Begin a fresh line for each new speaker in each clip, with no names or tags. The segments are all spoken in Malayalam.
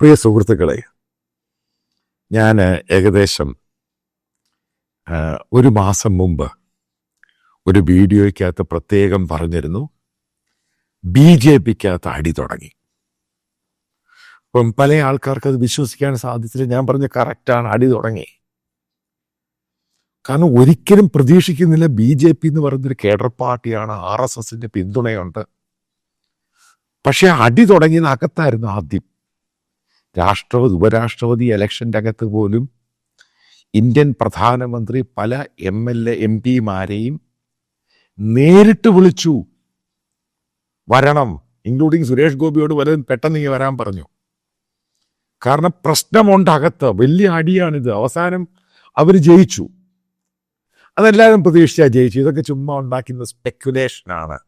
പ്രിയ സുഹൃത്തുക്കളെ, ഞാൻ ഏകദേശം ഒരു മാസം മുമ്പ് ഒരു വീഡിയോയ്ക്കകത്ത് പ്രത്യേകം പറഞ്ഞിരുന്നു, BJPക്കകത്ത് അടി തുടങ്ങി. അപ്പം പല ആൾക്കാർക്ക് അത് വിശ്വസിക്കാൻ സാധിച്ചില്ല. ഞാൻ പറഞ്ഞ കറക്റ്റാണ്, അടി തുടങ്ങി. കാരണം ഒരിക്കലും പ്രതീക്ഷിക്കുന്നില്ല. BJP എന്ന് പറയുന്നൊരു കേഡർ പാർട്ടിയാണ്, RSSന്റെ പിന്തുണയുണ്ട്. പക്ഷെ അടി തുടങ്ങിയത് അകത്തായിരുന്നു. ആദ്യം രാഷ്ട്രപതി ഉപരാഷ്ട്രപതി ഇലക്ഷൻ്റെ അകത്ത് പോലും ഇന്ത്യൻ പ്രധാനമന്ത്രി പല MLA MP-മാരെയും നേരിട്ട് വിളിച്ചു, വരണം, ഇൻക്ലൂഡിങ് സുരേഷ് ഗോപിയോട് വല്ലതും പെട്ടെന്ന് വരാൻ പറഞ്ഞു. കാരണം പ്രശ്നമുണ്ട് അകത്ത്, വലിയ അടിയാണിത്. അവസാനം അവർ ജയിച്ചു. അതെല്ലാവരും പ്രതീക്ഷിച്ചാൽ ജയിച്ചു. ഇതൊക്കെ ചുമ്മാ ഉണ്ടാക്കുന്ന സ്പെക്കുലേഷനാണ്.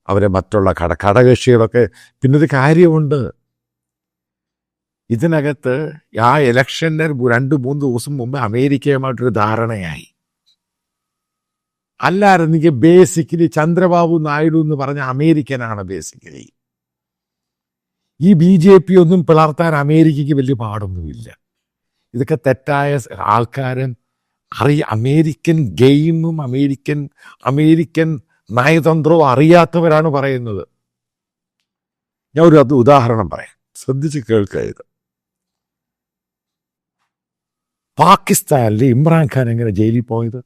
അവരെ മറ്റുള്ള ഘടകകക്ഷികളൊക്കെ. പിന്നൊരു കാര്യമുണ്ട്, ഇതിനകത്ത് ആ ഇലക്ഷന് 2-3 ദിവസം മുമ്പ് അമേരിക്കയുമായിട്ടൊരു ധാരണയായി. അല്ലായിരുന്നെങ്കിൽ ബേസിക്കലി ചന്ദ്രബാബു നായിഡു എന്ന് പറഞ്ഞ അമേരിക്കനാണ്. ബേസിക്കലി ഈ BJP ഒന്നും പിളർത്താൻ അമേരിക്കയ്ക്ക് വലിയ പാടൊന്നുമില്ല. ഇതൊക്കെ തെറ്റായ ആൾക്കാരൻ അമേരിക്കൻ ഗെയിമും അമേരിക്കൻ നയതന്ത്രവും അറിയാത്തവരാണ് പറയുന്നത്. ഞാൻ ഒരു ഉദാഹരണം പറയാം, ശ്രദ്ധിച്ച് കേൾക്കുക. ഇത് പാകിസ്ഥാനിൽ ഇമ്രാൻഖാൻ എങ്ങനെ ജയിലിൽ പോയത്?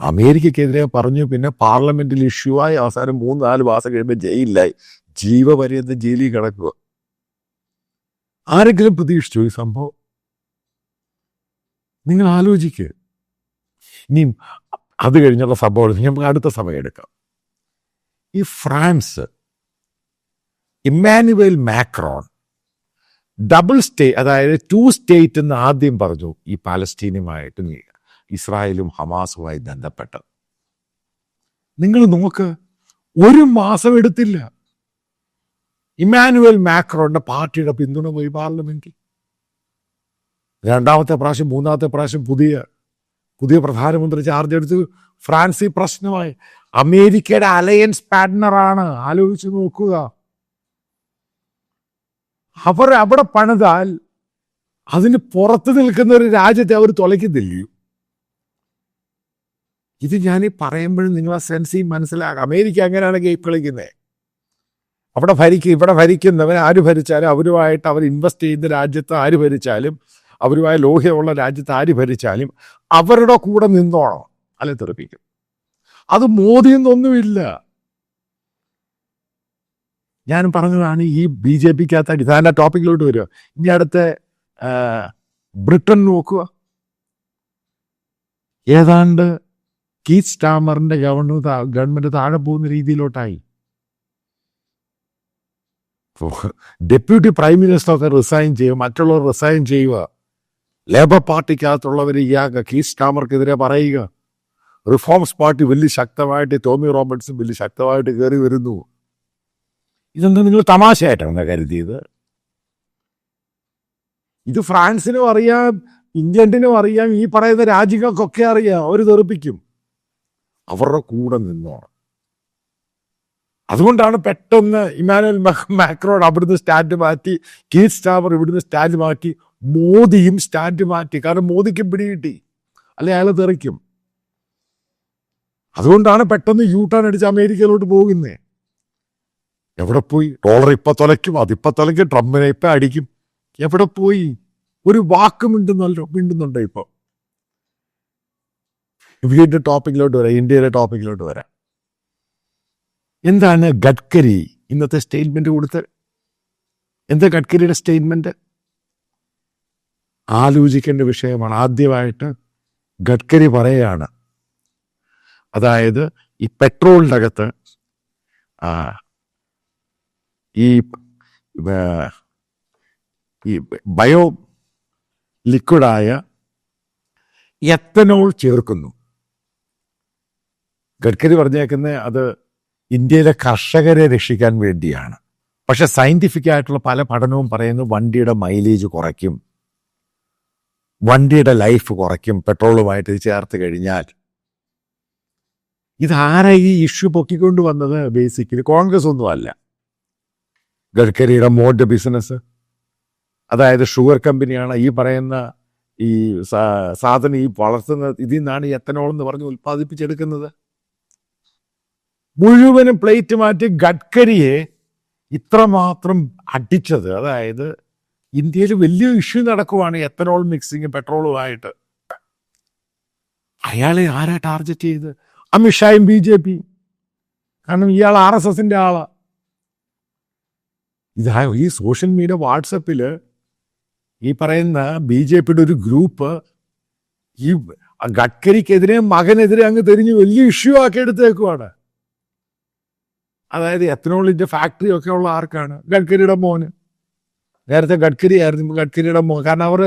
അമേരിക്കക്കെതിരെ പറഞ്ഞു, പിന്നെ പാർലമെന്റിൽ ഇഷ്യൂ ആയി, അവസാനം 3-4 മാസം കഴിയുമ്പോൾ ജയിലിലായി, ജീവപര്യന്തം ജയിലിൽ കിടക്കുക. ആരെങ്കിലും പ്രതീക്ഷിച്ചു ഈ സംഭവം? നിങ്ങൾ ആലോചിക്കുക. ഇനിയും അത് കഴിഞ്ഞുള്ള സംഭവം നമുക്ക് അടുത്ത സമയം എടുക്കാം. ഈ France, Emmanuel Macron double state, അതായത് 2 സ്റ്റേറ്റ് എന്ന് ആദ്യം പറഞ്ഞു. ഈ പാലസ്തീനുമായിട്ട് ഇസ്രായേലും ഹമാസുമായി ബന്ധപ്പെട്ട് നിങ്ങൾ നോക്ക്, 1 മാസം എടുത്തില്ല. ഇമ്മാനുവൽ മാക്രോണിന്റെ പാർട്ടിയുടെ പിന്തുണ പോയി പാർലമെന്റിൽ. 2ാമത്തെ പ്രാവശ്യം 3ാമത്തെ പ്രാവശ്യം പുതിയ പ്രധാനമന്ത്രി ചാർജ് എടുത്ത്. ഫ്രാൻസ് പ്രശ്നമായി. അമേരിക്കയുടെ അലയൻസ് പാർട്ട്ണറാണ്. ആലോചിച്ച് നോക്കുക. അവർ അവിടെ പണിതാൽ അതിന് പുറത്ത് നിൽക്കുന്ന ഒരു രാജ്യത്തെ അവർ തുലയ്ക്കുന്നില്ലയോ? ഇത് ഞാൻ ഈ പറയുമ്പോഴും നിങ്ങൾ ആ സെൻസിയും മനസ്സിലാക്കാം. അമേരിക്ക അങ്ങനെയാണ് ഗെയിം കളിക്കുന്നത്. ഇവിടെ ഭരിക്കുന്നവൻ ആര് ഭരിച്ചാലും, അവരുമായിട്ട് അവർ ഇൻവെസ്റ്റ് ചെയ്യുന്ന രാജ്യത്ത് ആര് ഭരിച്ചാലും, അവരുമായ ലോഹ്യമുള്ള രാജ്യത്ത് ആര് ഭരിച്ചാലും അവരുടെ കൂടെ നിന്നോണം, അല്ലെ തെറിപ്പിക്കും. അത് മോദിയെന്നൊന്നുമില്ല. ഞാൻ പറഞ്ഞതാണ്, ഈ BJPക്കകത്ത് ഇതാൻ്റെ ടോപ്പിക്കിലോട്ട് വരിക. ഇനി അടുത്ത ബ്രിട്ടൻ നോക്കുക. ഏതാണ്ട് കീത്ത് സ്റ്റാമറിന്റെ ഗവൺമെന്റ് താഴെ പോകുന്ന രീതിയിലോട്ടായി. ഡെപ്യൂട്ടി പ്രൈം മിനിസ്റ്ററൊക്കെ റിസൈൻ ചെയ്യുക, മറ്റുള്ളവർ റിസൈൻ ചെയ്യുക. ലേബർ പാർട്ടിക്കകത്തുള്ളവർ കീത്ത് സ്റ്റാമർക്കെതിരെ പറയുക. റിഫോംസ് പാർട്ടി വലിയ ശക്തമായിട്ട്, ടോമി റോബർട്ട്സും വലിയ ശക്തമായിട്ട് കയറി വരുന്നു. ഇതെന്താ നിങ്ങൾ തമാശയായിട്ടാണ് കരുതിയത്? ഇത് ഫ്രാൻസിനും അറിയാം, ഇംഗ്ലണ്ടിനും അറിയാം, ഈ പറയുന്ന രാജ്യങ്ങൾക്കൊക്കെ അറിയാം. അവർ തെറിപ്പിക്കും. അവരുടെ കൂടെ നിന്നോണം. അതുകൊണ്ടാണ് പെട്ടെന്ന് ഇമ്മാനുവൽ മാക്രോൺ അവിടുന്ന് സ്റ്റാൻഡ് മാറ്റി, കീത്ത് സ്റ്റാമർ ഇവിടുന്ന് സ്റ്റാൻഡ് മാറ്റി, മോദിയും സ്റ്റാൻഡ് മാറ്റി. കാരണം മോദിക്കും പിടികിട്ടി, അല്ലെ അയാൾ തെറിക്കും. അതുകൊണ്ടാണ് പെട്ടെന്ന് യൂട്ടേൺ അടിച്ച് അമേരിക്കയിലോട്ട് പോകുന്നത്. എവിടെ പോയി? ഡോളർ ഇപ്പം തുലയ്ക്കും, അതിപ്പം തുലയ്ക്കും, ട്രംപിനെ ഇപ്പം അടിക്കും. എവിടെ പോയി? ഒരു വാക്ക് മിണ്ടുന്നുണ്ടോ? ഇപ്പോൾ ഇന്ത്യയുടെ ടോപ്പിക്കിലോട്ട് വരാം. എന്താണ് ഗഡ്കരി ഇന്നത്തെ സ്റ്റേറ്റ്മെന്റ് കൊടുത്തത്? എന്താ ഗഡ്കരിയുടെ സ്റ്റേറ്റ്മെന്റ്? ആലോചിക്കേണ്ട വിഷയമാണ്. ആദ്യമായിട്ട് ഗഡ്കരി പറയുകയാണ്, അതായത് ഈ പെട്രോളിൻ്റെ അകത്ത് ഈ ബയോ ലിക്വിഡായ എത്തനോൾ ചേർക്കുന്നു. ഗഡ്കരി പറഞ്ഞേക്കുന്നത് അത് ഇന്ത്യയിലെ കർഷകരെ രക്ഷിക്കാൻ വേണ്ടിയാണ്. പക്ഷെ സയന്റിഫിക് ആയിട്ടുള്ള പല പഠനവും പറയുന്നു വണ്ടിയുടെ മൈലേജ് കുറയ്ക്കും, വണ്ടിയുടെ ലൈഫ് കുറയ്ക്കും പെട്രോളുമായിട്ട് ചേർത്ത് കഴിഞ്ഞാൽ. ഇതാരാ ഈ ഇഷ്യൂ പൊക്കിക്കൊണ്ട് വന്നത്? ബേസിക്കലി കോൺഗ്രസ് ഒന്നും അല്ല. ഗഡ്കരിയുടെ മോഡ് ബിസിനസ് അതായത് ഷുഗർ കമ്പനിയാണ് ഈ പറയുന്ന ഈ സാധനം ഈ വളർത്തുന്ന ഇതിൽ നിന്നാണ് ഈ എത്തനോൾ എന്ന് പറഞ്ഞ് ഉൽപ്പാദിപ്പിച്ചെടുക്കുന്നത്. മുഴുവനും പ്ലേറ്റ് മാറ്റി ഗഡ്കരിയെ ഇത്രമാത്രം അടിച്ചത്, അതായത് ഇന്ത്യയിൽ വലിയ ഇഷ്യൂ നടക്കുവാണ് എത്തനോൾ മിക്സിങ് പെട്രോളുമായിട്ട്. അയാളെ ആരാ ടാർഗറ്റ് ചെയ്ത്? അമിത്ഷായും BJP. കാരണം ഇയാൾ RSSന്റെ ആളാ. ഈ സോഷ്യൽ മീഡിയ വാട്സപ്പിൽ ഈ പറയുന്ന BJPയുടെ ഒരു ഗ്രൂപ്പ് ഈ ഗഡ്കരിക്കെതിരെ മകനെതിരെ അങ്ങ് തിരിഞ്ഞ് വലിയ ഇഷ്യൂ ആക്കി എടുത്തേക്കുവാണ്. അതായത് എത്തനോളിന്റെ ഫാക്ടറി ഒക്കെ ഉള്ള ആർക്കാണ്? ഗഡ്കരിയുടെ മോന്. നേരത്തെ ഗഡ്കരി ആയിരുന്നു ഗഡ്കരിയുടെ മോൻ. കാരണം അവർ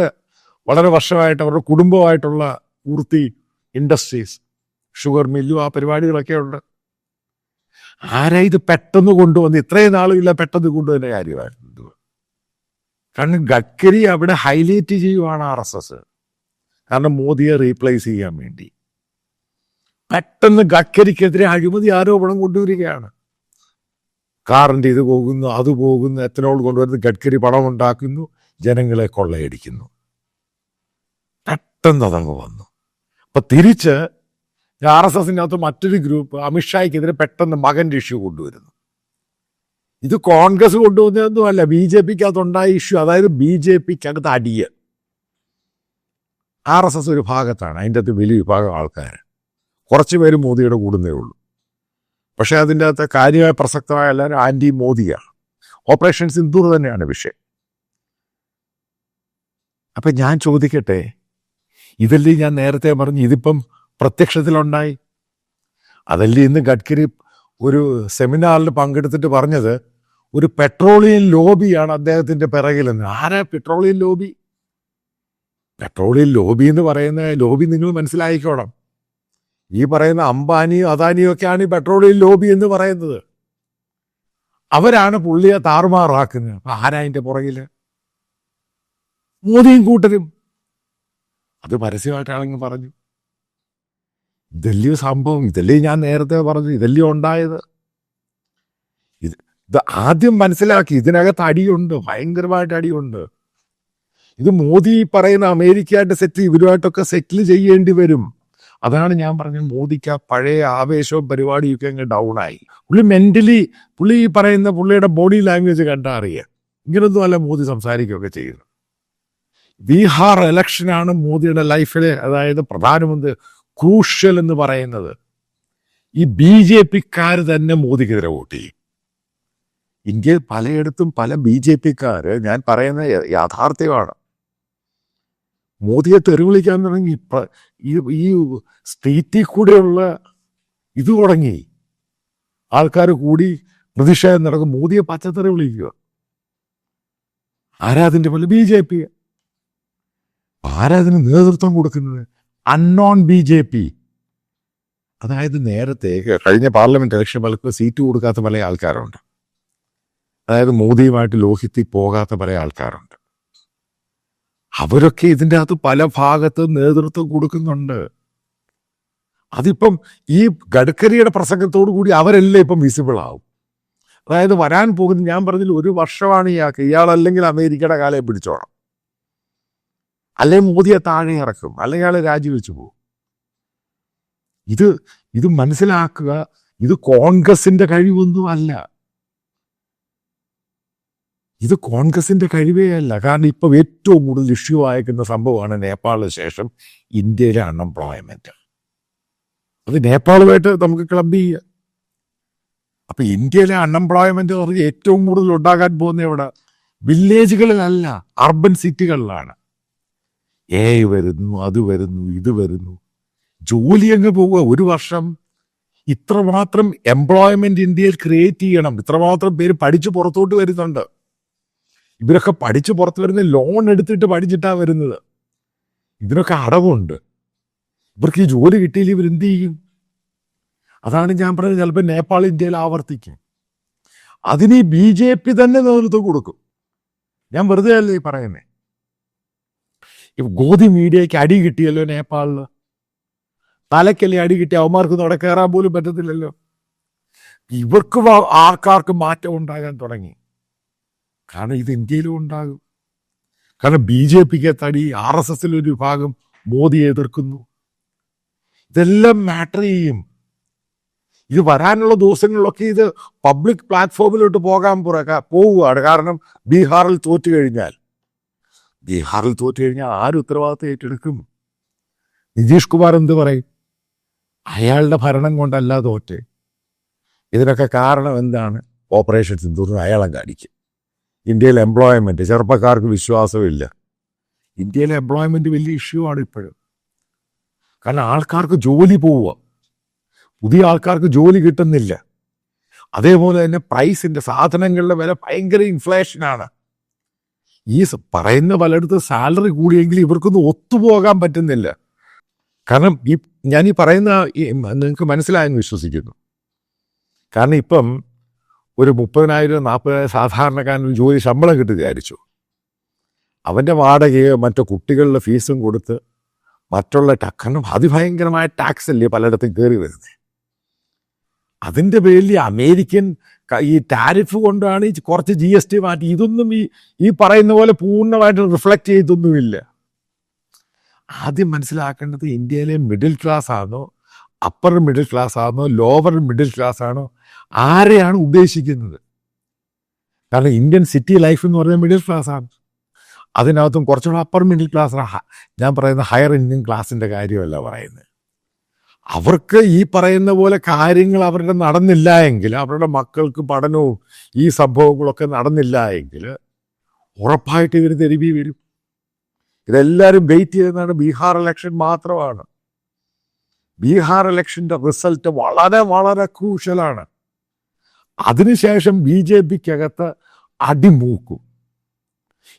വളരെ വർഷമായിട്ട് അവരുടെ കുടുംബമായിട്ടുള്ള പൂർത്തി ഇൻഡസ്ട്രീസ്, ഷുഗർ മില്ലും ആ പരിപാടികളൊക്കെ ഉണ്ട്. ആരാ ഇത് പെട്ടെന്ന് കൊണ്ടുവന്ന്? ഇത്രയും നാളുമില്ല, പെട്ടെന്ന് കൊണ്ടുവന്ന കാര്യമായിരുന്നു. കാരണം ഗഡ്കരി അവിടെ ഹൈലൈറ്റ് ചെയ്യുവാണ് RSS. കാരണം മോദിയെ റീപ്ലേസ് ചെയ്യാൻ വേണ്ടി പെട്ടെന്ന് ഗഡ്കരിക്കെതിരെ അഴിമതി ആരോപണം കൊണ്ടുവരികയാണ്. കാറിൻ്റെ ഇത് പോകുന്നു, അത് പോകുന്നു, എത്തനോൾ കൊണ്ടുവരുന്നത്, ഗഡ്കരി പണം ഉണ്ടാക്കുന്നു, ജനങ്ങളെ കൊള്ളയടിക്കുന്നു. പെട്ടെന്ന് അതങ്ങ് വന്നു. അപ്പൊ തിരിച്ച് RSSന്റെ അകത്ത് മറ്റൊരു ഗ്രൂപ്പ് അമിത്ഷായ്ക്കെതിരെ പെട്ടെന്ന് മകൻ്റെ ഇഷ്യൂ കൊണ്ടുവരുന്നു. ഇത് കോൺഗ്രസ് കൊണ്ടുവന്നതൊന്നുമല്ല, BJPക്ക് അകത്തുണ്ടായ ഇഷ്യൂ. അതായത് BJPക്ക് അകത്ത് അടിയ RSS ഒരു ഭാഗത്താണ്, അതിൻ്റെ അകത്ത് വലിയ വിഭാഗം ആൾക്കാർ, കുറച്ച് പേര് മോദിയുടെ കൂടുന്നേ ഉള്ളൂ. പക്ഷെ അതിൻ്റെ അകത്ത് കാര്യമായ പ്രസക്തമായ എല്ലാവരും ആൻറ്റി മോദിയാണ്. ഓപ്പറേഷൻ സിന്ദൂർ തന്നെയാണ് വിഷയം. അപ്പം ഞാൻ ചോദിക്കട്ടെ, ഇതല്ലേ ഞാൻ നേരത്തെ പറഞ്ഞു, ഇതിപ്പം പ്രത്യക്ഷത്തിലുണ്ടായി. അതല്ലേ ഇന്ന് ഗഡ്കരി ഒരു സെമിനാറിൽ പങ്കെടുത്തിട്ട് പറഞ്ഞത്, ഒരു പെട്രോളിയം ലോബിയാണ് അദ്ദേഹത്തിൻ്റെ പിറകിലെന്ന്. ആരാ പെട്രോളിയം ലോബി? പെട്രോളിയം ലോബി എന്ന് പറയുന്ന ലോബി നിങ്ങൾ മനസ്സിലായിക്കോണം. ഈ പറയുന്ന അംബാനിയും അദാനിയും ഒക്കെയാണ് ഈ പെട്രോളിയം ലോബി എന്ന് പറയുന്നത്. അവരാണ് പുള്ളിയെ താറുമാറാക്കുന്നത്. അപ്പൊ ആരാ അതിൻ്റെ പുറകിൽ? മോദിയും കൂട്ടരും. അത് പരസ്യമായിട്ടാണെങ്കിൽ പറഞ്ഞു. ഇതല്ലേ സംഭവം, ഇതല്ലേ ഞാൻ നേരത്തെ പറഞ്ഞു, ഇതല്ലേ ഉണ്ടായത്. ഇത് ആദ്യം മനസ്സിലാക്കി. ഇതിനകത്ത് അടിയുണ്ട്, ഭയങ്കരമായിട്ട് അടിയുണ്ട്. ഇത് മോദി പറയുന്ന അമേരിക്കയായിട്ട് ഇവരുമായിട്ടൊക്കെ സെറ്റിൽ ചെയ്യേണ്ടി വരും. അതാണ് ഞാൻ പറഞ്ഞത്, മോദിക്ക് ആ പഴയ ആവേശവും പരിപാടിയൊക്കെ അങ്ങ് ഡൗൺ ആയി. പുള്ളി മെന്റലി, പുള്ളി ഈ പറയുന്ന പുള്ളിയുടെ ബോഡി ലാംഗ്വേജ് കണ്ടാൽ അറിയാം, ഇങ്ങനൊന്നും അല്ല മോദി സംസാരിക്കുകയൊക്കെ ചെയ്യുന്നത്. ബീഹാർ ഇലക്ഷനാണ് മോദിയുടെ ലൈഫിലെ, അതായത് പ്രധാനമന്ത്രി ക്രൂഷ്യൽ എന്ന് പറയുന്നത്. ഈ BJPക്കാർ തന്നെ മോദിക്കെതിരെ വോട്ട് ചെയ്യും. ഇന്ത്യയിൽ പലയിടത്തും പല BJPക്കാർ, ഞാൻ പറയുന്ന യാഥാർത്ഥ്യമാണ്, മോദിയെ തെറി വിളിക്കാൻ തുടങ്ങി. ഈ സ്ട്രീറ്റിൽ കൂടെയുള്ള ഇത് തുടങ്ങി, ആൾക്കാർ കൂടി പ്രതിഷേധം നടക്കും, മോദിയെ പച്ചത്തെറി വിളിക്കുക. ആരാതിൻ്റെ പോലെ BJP. ആരാതിന് നേതൃത്വം കൊടുക്കുന്നത്? Unknown BJP. അതായത് നേരത്തെ കഴിഞ്ഞ പാർലമെന്റ് ഇലക്ഷൻ പലർക്കും സീറ്റ് കൊടുക്കാത്ത പല ആൾക്കാരുണ്ട്. അതായത് മോദിയുമായിട്ട് ലോഹിത്തിൽ പോകാത്ത പല ആൾക്കാരുണ്ട്. അവരൊക്കെ ഇതിൻ്റെ അകത്ത് പല ഭാഗത്ത് നേതൃത്വം കൊടുക്കുന്നുണ്ട്. അതിപ്പം ഈ ഗഡ്കരിയുടെ പ്രസംഗത്തോടു കൂടി അവരെല്ലാം ഇപ്പം വിസിബിൾ ആവും. അതായത് വരാൻ പോകുന്ന, ഞാൻ പറഞ്ഞതിൽ 1 വർഷമാണ് ഇയാളല്ലെങ്കിൽ അമേരിക്കയുടെ കാലം പിടിച്ചോണം, അല്ലെങ്കിൽ മോദിയെ താഴെ ഇറക്കും, അല്ലെങ്കിൽ അയാളെ രാജിവെച്ചു പോകും. ഇത് മനസ്സിലാക്കുക. ഇത് കോൺഗ്രസിന്റെ കഴിവൊന്നും അല്ല, ഇത് കോൺഗ്രസിന്റെ കഴിവേ അല്ല. കാരണം ഇപ്പം ഏറ്റവും കൂടുതൽ ഇഷ്യൂ ആയിരിക്കുന്ന സംഭവമാണ് നേപ്പാളിന് ശേഷം ഇന്ത്യയിലെ അൺഎംപ്ലോയ്മെന്റ്. അത് നേപ്പാളുമായിട്ട് നമുക്ക് ക്ലബ് ചെയ്യുക. അപ്പൊ ഇന്ത്യയിലെ അൺഎംപ്ലോയ്മെന്റ് എന്ന് പറഞ്ഞാൽ ഏറ്റവും കൂടുതൽ ഉണ്ടാകാൻ പോകുന്ന എവിടെ? വില്ലേജുകളിലല്ല, അർബൻ സിറ്റികളിലാണ്. വരുന്നു, അത് വരുന്നു, ഇത് വരുന്നു, ജോലി അങ്ങ് പോവുക. 1 വർഷം ഇത്രമാത്രം എംപ്ലോയ്മെന്റ് ഇന്ത്യയിൽ ക്രിയേറ്റ് ചെയ്യണം. ഇത്രമാത്രം പേര് പഠിച്ചു പുറത്തോട്ട് വരുന്നുണ്ട്. ഇവരൊക്കെ പഠിച്ചു പുറത്ത് വരുന്ന ലോൺ എടുത്തിട്ട് പഠിച്ചിട്ടാണ് വരുന്നത്. ഇതിനൊക്കെ അടവുണ്ട്. ഇവർക്ക് ഈ ജോലി കിട്ടിയില്ല, ഇവരെന്ത് ചെയ്യും? അതാണ് ഞാൻ പറഞ്ഞത്, ചിലപ്പോൾ നേപ്പാൾ ഇന്ത്യയിൽ ആവർത്തിക്കും. അതിന് ഈ BJP തന്നെ നേതൃത്വം കൊടുക്കും. ഞാൻ വെറുതെ അല്ലേ ഈ പറയുന്നേ. ഗോദി മീഡിയയ്ക്ക് അടി കിട്ടിയല്ലോ നേപ്പാളില്. തലക്കല്ലേ അടി കിട്ടി, അവന്മാർക്ക് അവിടെ കയറാൻ പോലും പറ്റത്തില്ലല്ലോ. ഇവർക്ക് ആൾക്കാർക്ക് മാറ്റം ഉണ്ടാകാൻ തുടങ്ങി. കാരണം ഇത് ഇന്ത്യയിലും ഉണ്ടാകും. കാരണം BJPക്ക് തടി, RSS ഒരു വിഭാഗം മോദിയെ എതിർക്കുന്നു. ഇതെല്ലാം മാറ്റർ ചെയ്യും. ഇത് വരാനുള്ള ദിവസങ്ങളിലൊക്കെ ഇത് പബ്ലിക് പ്ലാറ്റ്ഫോമിലോട്ട് പോവുകയാണ്. കാരണം ബീഹാറിൽ തോറ്റു കഴിഞ്ഞാൽ ആര് ഉത്തരവാദിത്തം ഏറ്റെടുക്കും? നിതീഷ് കുമാർ എന്ത് പറയും? അയാളുടെ ഭരണം കൊണ്ടല്ല തോറ്റ്. ഇതിനൊക്കെ കാരണം എന്താണ്? ഓപ്പറേഷൻ സിന്ദൂറിന് അയാളെ കാണിക്കും. ഇന്ത്യയിൽ എംപ്ലോയ്മെൻറ്റ്, ചെറുപ്പക്കാർക്ക് വിശ്വാസമില്ല. ഇന്ത്യയിലെ എംപ്ലോയ്മെൻറ്റ് വലിയ ഇഷ്യൂ ആണ് ഇപ്പോഴും. കാരണം ആൾക്കാർക്ക് ജോലി പോവുക, പുതിയ ആൾക്കാർക്ക് ജോലി കിട്ടുന്നില്ല. അതേപോലെ തന്നെ പ്രൈസിൻ്റെ, സാധനങ്ങളുടെ വില ഭയങ്കര ഇൻഫ്ലേഷനാണ്. ഈ പറയുന്ന പലയിടത്ത് സാലറി കൂടിയെങ്കിൽ ഇവർക്കൊന്നും ഒത്തുപോകാൻ പറ്റുന്നില്ല. കാരണം ഞാൻ ഈ പറയുന്ന നിങ്ങൾക്ക് മനസ്സിലായെന്ന് വിശ്വസിക്കുന്നു. കാരണം ഇപ്പം ഒരു 30,000-40,000 സാധാരണക്കാരന് ജോലി ശമ്പളം കിട്ടി വിചാരിച്ചു. അവൻ്റെ വാടകയോ മറ്റു കുട്ടികളുടെ ഫീസും കൊടുത്ത് മറ്റുള്ള കാരണം അതിഭയങ്കരമായ ടാക്സ് അല്ലേ പലയിടത്തും കയറി വരുന്നത്. അതിൻ്റെ പേരിൽ അമേരിക്കൻ ഈ ടാരിഫ് കൊണ്ടാണ് ഈ കുറച്ച് GST മാറ്റി. ഇതൊന്നും ഈ പറയുന്ന പോലെ പൂർണ്ണമായിട്ട് റിഫ്ലക്റ്റ് ചെയ്തൊന്നുമില്ല. ആദ്യം മനസ്സിലാക്കേണ്ടത് ഇന്ത്യയിലെ മിഡിൽ ക്ലാസ് ആണോ, അപ്പർ മിഡിൽ ക്ലാസ് ആണോ, ലോവർ മിഡിൽ ക്ലാസ് ആണോ, ആരെയാണ് ഉദ്ദേശിക്കുന്നത്? കാരണം ഇന്ത്യൻ സിറ്റി ലൈഫ് എന്ന് പറഞ്ഞാൽ മിഡിൽ ക്ലാസ് ആണ്. അതിനകത്തും കുറച്ചുകൂടെ അപ്പർ മിഡിൽ ക്ലാസ്. ഞാൻ പറയുന്ന ഹയർ ഇൻകം ക്ലാസിൻ്റെ കാര്യമല്ല പറയുന്നത്. അവർക്ക് ഈ പറയുന്ന പോലെ കാര്യങ്ങൾ അവരുടെ നടന്നില്ല എങ്കിൽ, അവരുടെ മക്കൾക്ക് പഠനവും ഈ സംഭവങ്ങളൊക്കെ നടന്നില്ല എങ്കിൽ ഉറപ്പായിട്ട് ഇവർ തെരുവി വരും. ഇതെല്ലാവരും വെയിറ്റ് ചെയ്യുന്നതാണ് ബീഹാർ ഇലക്ഷൻ മാത്രമാണ്. ബീഹാർ ഇലക്ഷൻ്റെ റിസൾട്ട് വളരെ വളരെ ക്രൂഷ്യലാണ്. അതിനുശേഷം BJPക്കകത്ത് അടിമൂക്കും.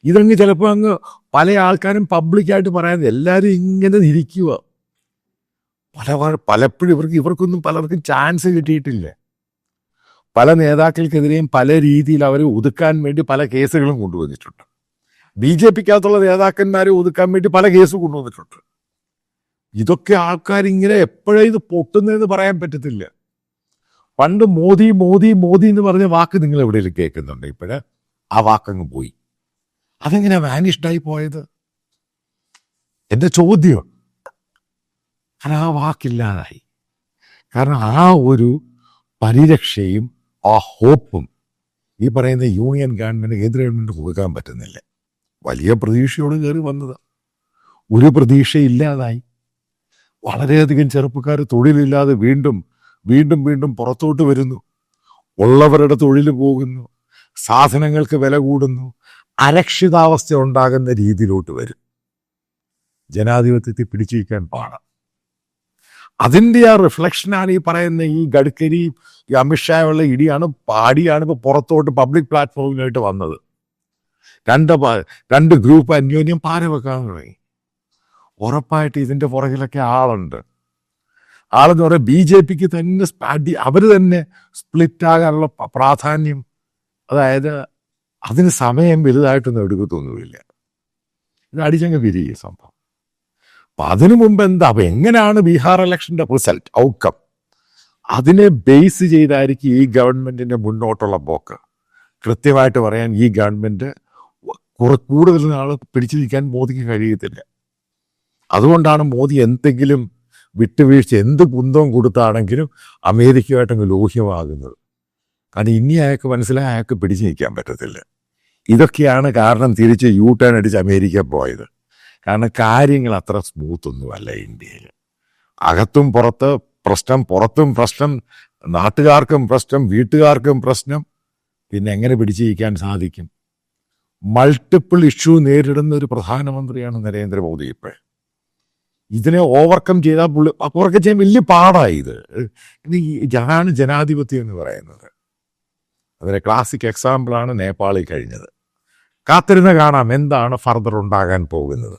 ഇതങ്ങ് ചിലപ്പോൾ അങ്ങ് പല ആൾക്കാരും പബ്ലിക്കായിട്ട് പറയാൻ എല്ലാവരും ഇങ്ങനെ ഇരിക്കുക. പലപ്പോഴും ഇവർക്കൊന്നും പലർക്കും ചാൻസ് കിട്ടിയിട്ടില്ല. പല നേതാക്കൾക്കെതിരെയും പല രീതിയിൽ അവരെ ഒതുക്കാൻ വേണ്ടി പല കേസുകളും കൊണ്ടുവന്നിട്ടുണ്ട്. BJPക്കകത്തുള്ള നേതാക്കന്മാരെ ഒതുക്കാൻ വേണ്ടി പല കേസ് കൊണ്ടുവന്നിട്ടുണ്ട്. ഇതൊക്കെ ആൾക്കാരിങ്ങനെ എപ്പോഴേ ഇത് പൊട്ടുന്നതെന്ന് പറയാൻ പറ്റത്തില്ല. പണ്ട് മോദി മോദി മോദി എന്ന് പറഞ്ഞ വാക്ക് നിങ്ങൾ എവിടെയെങ്കിലും കേൾക്കുന്നുണ്ട്? ഇപ്പോഴ് ആ വാക്കങ്ങ് പോയി. അതെങ്ങനെ വാനിഷ്ഡായി പോയത്? എൻ്റെ ചോദ്യം. കാരണം ആ വാക്കില്ലാതായി. കാരണം ആ ഒരു പരിരക്ഷയും ആ ഹോപ്പും ഈ പറയുന്ന യൂണിയൻ ഗവൺമെൻറ്, കേന്ദ്ര ഗവൺമെൻറ് കൊടുക്കാൻ പറ്റുന്നില്ല. വലിയ പ്രതീക്ഷയോട് കയറി വന്നത് ഒരു പ്രതീക്ഷയില്ലാതായി. വളരെയധികം ചെറുപ്പക്കാർ തൊഴിലില്ലാതെ വീണ്ടും വീണ്ടും വീണ്ടും പുറത്തോട്ട് വരുന്നു. ഉള്ളവരുടെ തൊഴിൽ പോകുന്നു, സാധനങ്ങൾക്ക് വില കൂടുന്നു, അരക്ഷിതാവസ്ഥ ഉണ്ടാകുന്ന രീതിയിലോട്ട് വരും. ജനാധിപത്യത്തെ പിടിച്ചിരിക്കാൻ പാടാം. അതിൻ്റെ ആ റിഫ്ലക്ഷനാണ് ഈ പറയുന്ന ഈ ഗഡ്കരി, ഈ അമിത്ഷായുള്ള പാടിയാണ് ഇപ്പോൾ പുറത്തോട്ട് പബ്ലിക് പ്ലാറ്റ്ഫോമിലായിട്ട് വന്നത്. രണ്ട് ഗ്രൂപ്പ് അന്യോന്യം പാര വെക്കാൻ തുടങ്ങി. ഉറപ്പായിട്ട് ഇതിൻ്റെ പുറകിലൊക്കെ ആളുണ്ട്. ആളെന്ന് പറയുക BJPക്ക് തന്നെ അവർ തന്നെ സ്പ്ലിറ്റ് ആകാനുള്ള പ്രാധാന്യം, അതായത് അതിന് സമയം വലുതായിട്ടൊന്നും എടുക്കത്തൊന്നുമില്ല. ഇത് അടിച്ചങ്ങ് പിരിയും സംഭവം. അപ്പം അതിനു മുമ്പ് അപ്പം എങ്ങനെയാണ് ബീഹാർ ഇലക്ഷൻ്റെ റിസൾട്ട്, ഔട്ട്കം, അതിനെ ബേസ് ചെയ്തായിരിക്കും ഈ ഗവൺമെൻറ്റിൻ്റെ മുന്നോട്ടുള്ള പോക്ക്. കൃത്യമായിട്ട് പറയാൻ ഈ ഗവൺമെൻറ് കൂടുതൽ നാൾ പിടിച്ചു നിൽക്കാൻ മോദിക്ക് കഴിയത്തില്ല. അതുകൊണ്ടാണ് മോദി എന്തെങ്കിലും വിട്ടുവീഴ്ച, എന്ത് കുന്തവും കൊടുത്താണെങ്കിലും അമേരിക്കയുമായിട്ടങ്ങ് ലോഹ്യമാകുന്നത്. കാരണം ഇനി അയാൾക്ക് മനസ്സിലായി അയാൾക്ക് പിടിച്ചു നിൽക്കാൻ പറ്റത്തില്ല. ഇതൊക്കെയാണ് കാരണം തിരിച്ച് U-ടേൺ അടിച്ച് അമേരിക്ക പോയത്. കാരണം കാര്യങ്ങൾ അത്ര സ്മൂത്തൊന്നുമല്ല ഇന്ത്യയിൽ. അകത്തും പുറത്തും പ്രശ്നം, നാട്ടുകാർക്കും പ്രശ്നം, വീട്ടുകാർക്കും പ്രശ്നം. പിന്നെ എങ്ങനെ പിടിച്ചു നിൽക്കാൻ സാധിക്കും? മൾട്ടിപ്പിൾ ഇഷ്യൂ നേരിടുന്ന ഒരു പ്രധാനമന്ത്രിയാണ് നരേന്ദ്രമോദി. ഇപ്പോൾ ഇതിനെ ഓവർകം ചെയ്യാൻ വലിയ പാടായി. ഇതാണ് ജനാധിപത്യം എന്ന് പറയുന്നത്. അതിന് ക്ലാസിക് എക്സാമ്പിളാണ് നേപ്പാളിൽ കഴിഞ്ഞത്. കാത്തിരുന്ന് കാണാം എന്താണ് ഫർദർ ഉണ്ടാകാൻ പോകുന്നത്.